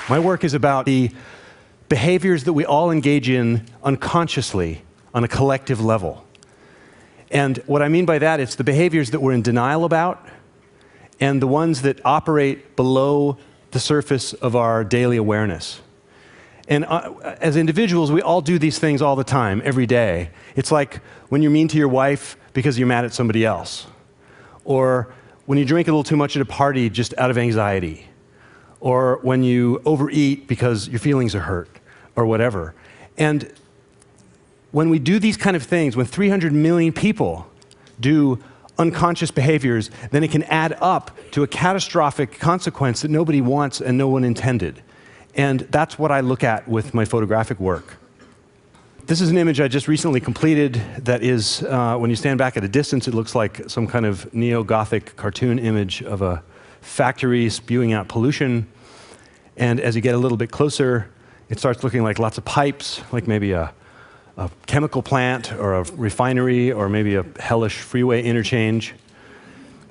My work is about the behaviors that we all engage in unconsciously on a collective level. And what I mean by that, it's the behaviors that we're in denial about and the ones that operate below the surface of our daily awareness. And as individuals, we all do these things all the time, every day. It's like when you're mean to your wife because you're mad at somebody else. Or when you drink a little too much at a party just out of anxiety. Or when you overeat because your feelings are hurt, or whatever. And when we do these kind of things, when 300 million people do unconscious behaviors, then it can add up to a catastrophic consequence that nobody wants and no one intended. And that's what I look at with my photographic work. This is an image I just recently completed that is, when you stand back at a distance, it looks like some kind of neo-Gothic cartoon image of a factory spewing out pollution. And as you get a little bit closer, it starts looking like lots of pipes, like maybe a chemical plant or a refinery or maybe a hellish freeway interchange.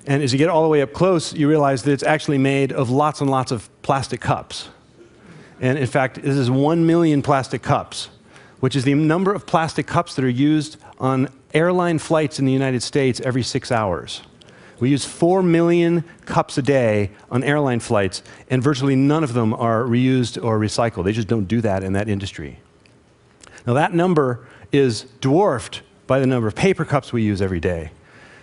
And as you get all the way up close, you realize that it's actually made of lots and lots of plastic cups. And in fact, this is 1 million plastic cups, which is the number of plastic cups that are used on airline flights in the United States every 6 hours. We use 4 million cups a day on airline flights, and virtually none of them are reused or recycled. They just don't do that in that industry. Now that number is dwarfed by the number of paper cups we use every day.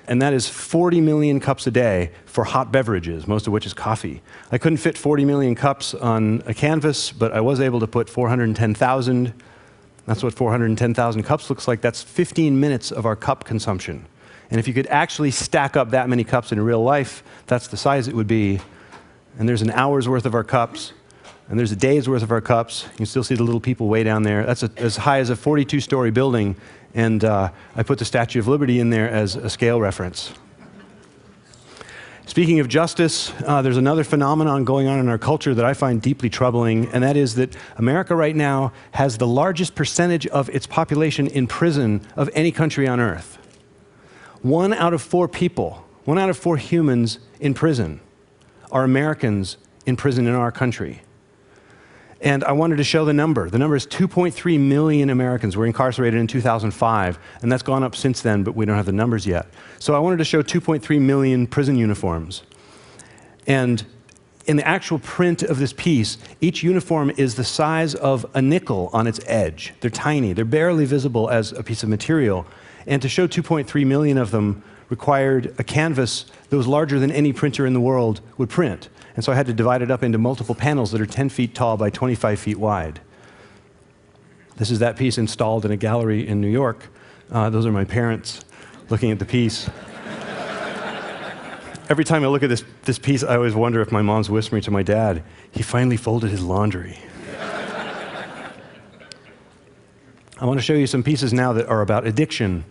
And that is 40 million cups a day for hot beverages, most of which is coffee. I couldn't fit 40 million cups on a canvas, but I was able to put 410,000. That's what 410,000 cups looks like. That's 15 minutes of our cup consumption. And if you could actually stack up that many cups in real life, that's the size it would be. And there's an hour's worth of our cups, and there's a day's worth of our cups. You can still see the little people way down there. That's as high as a 42-story building, and I put the Statue of Liberty in there as a scale reference. Speaking of justice, there's another phenomenon going on in our culture that I find deeply troubling, and that is that America right now has the largest percentage of its population in prison of any country on earth. 1 out of 4 people, 1 out of 4 humans in prison are Americans in prison in our country. And I wanted to show the number. The number is 2.3 million Americans were incarcerated in 2005, and that's gone up since then, but we don't have the numbers yet. So I wanted to show 2.3 million prison uniforms. And in the actual print of this piece, each uniform is the size of a nickel on its edge. They're tiny. They're barely visible as a piece of material. And to show 2.3 million of them required a canvas that was larger than any printer in the world would print. And so I had to divide it up into multiple panels that are 10 feet tall by 25 feet wide. This is that piece installed in a gallery in New York. Those are my parents looking at the piece. Every time I look at this piece, I always wonder if my mom's whispering to my dad, he finally folded his laundry. I want to show you some pieces now that are about addiction,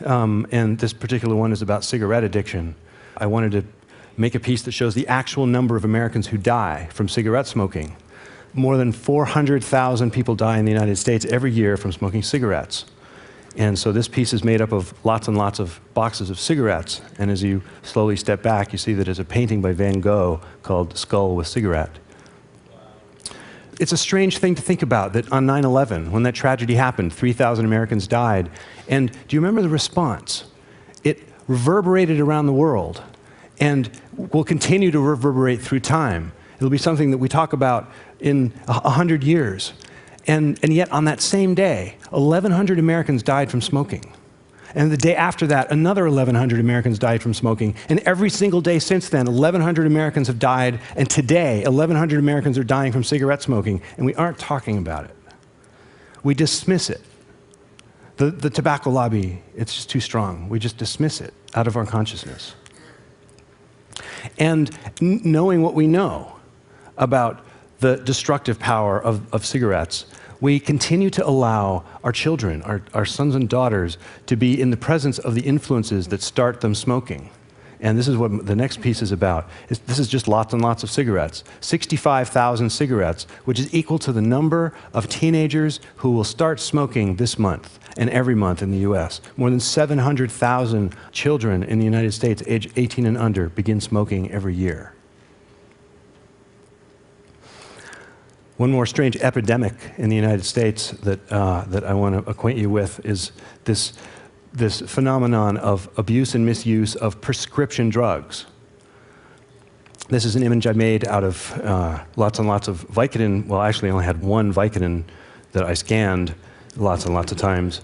and this particular one is about cigarette addiction. I wanted to make a piece that shows the actual number of Americans who die from cigarette smoking. More than 400,000 people die in the United States every year from smoking cigarettes. And so this piece is made up of lots and lots of boxes of cigarettes, and as you slowly step back, you see that it's a painting by Van Gogh called Skull with Cigarette. It's a strange thing to think about that on 9/11, when that tragedy happened, 3,000 Americans died. And do you remember the response? It reverberated around the world and will continue to reverberate through time. It'll be something that we talk about in 100 years. And yet on that same day, 1,100 Americans died from smoking. And the day after that, another 1,100 Americans died from smoking. And every single day since then, 1,100 Americans have died. And today, 1,100 Americans are dying from cigarette smoking. And we aren't talking about it. We dismiss it. The tobacco lobby, it's just too strong. We just dismiss it out of our consciousness. And knowing what we know about the destructive power of cigarettes, we continue to allow our children, our sons and daughters, to be in the presence of the influences that start them smoking. And this is what the next piece is about. This is just lots and lots of cigarettes. 65,000 cigarettes, which is equal to the number of teenagers who will start smoking this month and every month in the US. More than 700,000 children in the United States, age 18 and under, begin smoking every year. One more strange epidemic in the United States that I want to acquaint you with is this phenomenon of abuse and misuse of prescription drugs. This is an image I made out of lots and lots of Vicodin. Well, actually, I only had one Vicodin that I scanned lots and lots of times.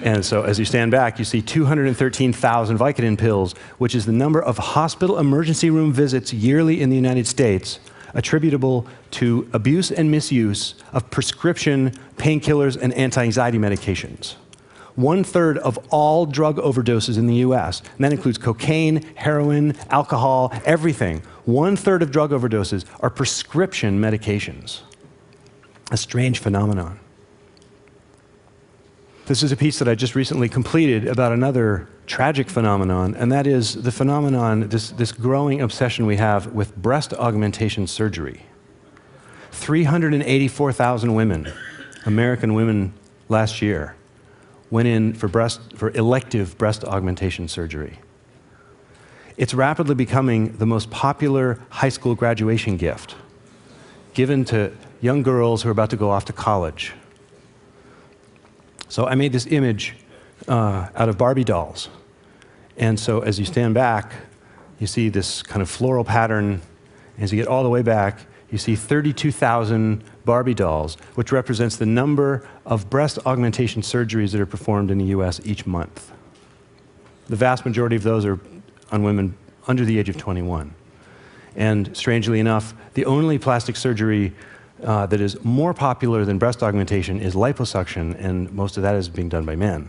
And so as you stand back, you see 213,000 Vicodin pills, which is the number of hospital emergency room visits yearly in the United States attributable to abuse and misuse of prescription painkillers and anti-anxiety medications. 1/3 of all drug overdoses in the US, and that includes cocaine, heroin, alcohol, everything. 1/3 of drug overdoses are prescription medications. A strange phenomenon. This is a piece that I just recently completed about another tragic phenomenon, and that is the phenomenon, this growing obsession we have with breast augmentation surgery. 384,000 women, American women last year, went in for elective breast augmentation surgery. It's rapidly becoming the most popular high school graduation gift given to young girls who are about to go off to college. So I made this image out of Barbie dolls. And so as you stand back, you see this kind of floral pattern. As you get all the way back, you see 32,000 Barbie dolls, which represents the number of breast augmentation surgeries that are performed in the US each month. The vast majority of those are on women under the age of 21. And strangely enough, the only plastic surgery that is more popular than breast augmentation is liposuction, and most of that is being done by men.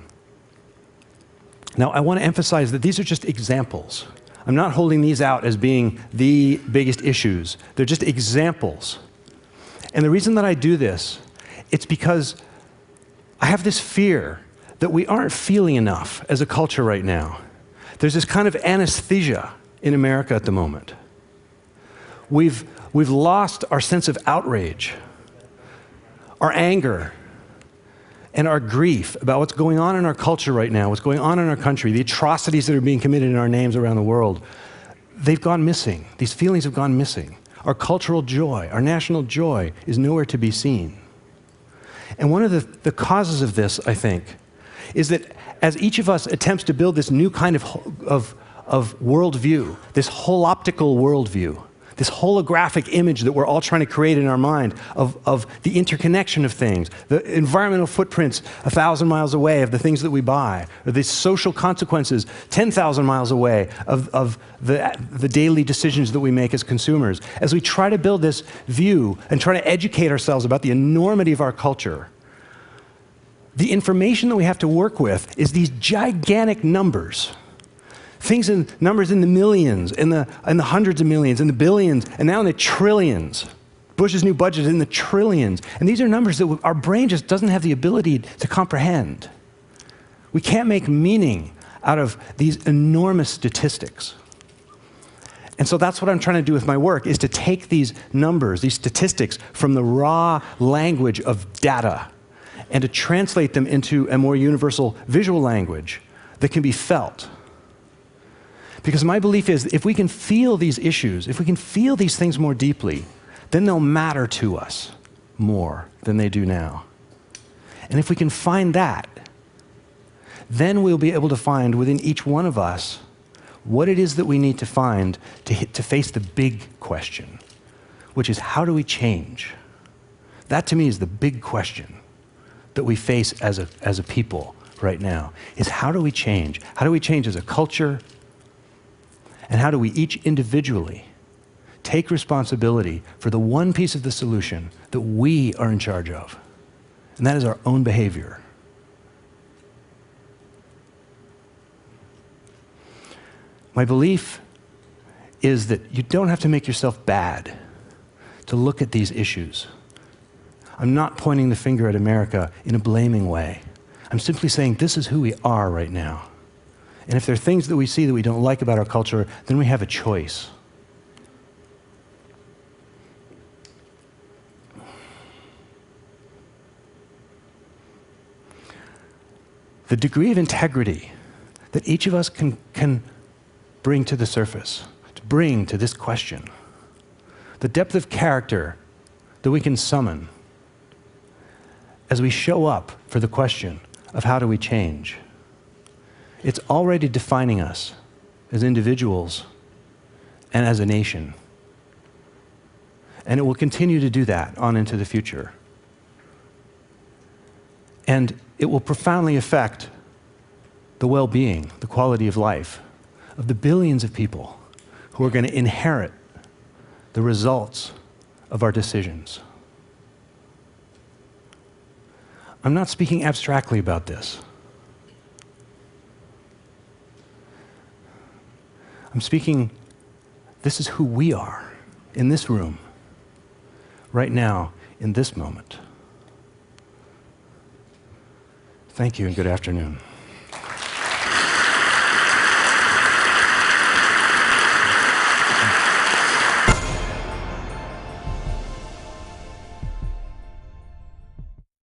Now, I want to emphasize that these are just examples. I'm not holding these out as being the biggest issues. They're just examples. And the reason that I do this, it's because I have this fear that we aren't feeling enough as a culture right now. There's this kind of anesthesia in America at the moment. We've lost our sense of outrage, our anger, and our grief about what's going on in our culture right now, what's going on in our country, the atrocities that are being committed in our names around the world. They've gone missing. These feelings have gone missing. Our cultural joy, our national joy is nowhere to be seen. And one of the causes of this, I think, is that as each of us attempts to build this new kind of worldview, this holoptical worldview, this holographic image that we're all trying to create in our mind of the interconnection of things, the environmental footprints 1,000 miles away of the things that we buy, or the social consequences 10,000 miles away of the daily decisions that we make as consumers. As we try to build this view and try to educate ourselves about the enormity of our culture, the information that we have to work with is these gigantic numbers. Things in numbers in the millions, in the hundreds of millions, in the billions, and now in the trillions. Bush's new budget is in the trillions. And these are numbers that our brain just doesn't have the ability to comprehend. We can't make meaning out of these enormous statistics. And so that's what I'm trying to do with my work, is to take these numbers, these statistics, from the raw language of data and to translate them into a more universal visual language that can be felt. Because my belief is, if we can feel these issues, if we can feel these things more deeply, then they'll matter to us more than they do now. And if we can find that, then we'll be able to find within each one of us what it is that we need to find to face the big question, which is, how do we change? That to me is the big question that we face as a people right now, is how do we change? How do we change as a culture? And how do we each individually take responsibility for the one piece of the solution that we are in charge of? And that is our own behavior. My belief is that you don't have to make yourself bad to look at these issues. I'm not pointing the finger at America in a blaming way. I'm simply saying this is who we are right now. And if there are things that we see that we don't like about our culture, then we have a choice. The degree of integrity that each of us can bring to the surface, to bring to this question, the depth of character that we can summon as we show up for the question of how do we change, it's already defining us as individuals and as a nation. And it will continue to do that on into the future. And it will profoundly affect the well-being, the quality of life of the billions of people who are going to inherit the results of our decisions. I'm not speaking abstractly about this. I'm speaking, this is who we are in this room, right now, in this moment. Thank you and good afternoon.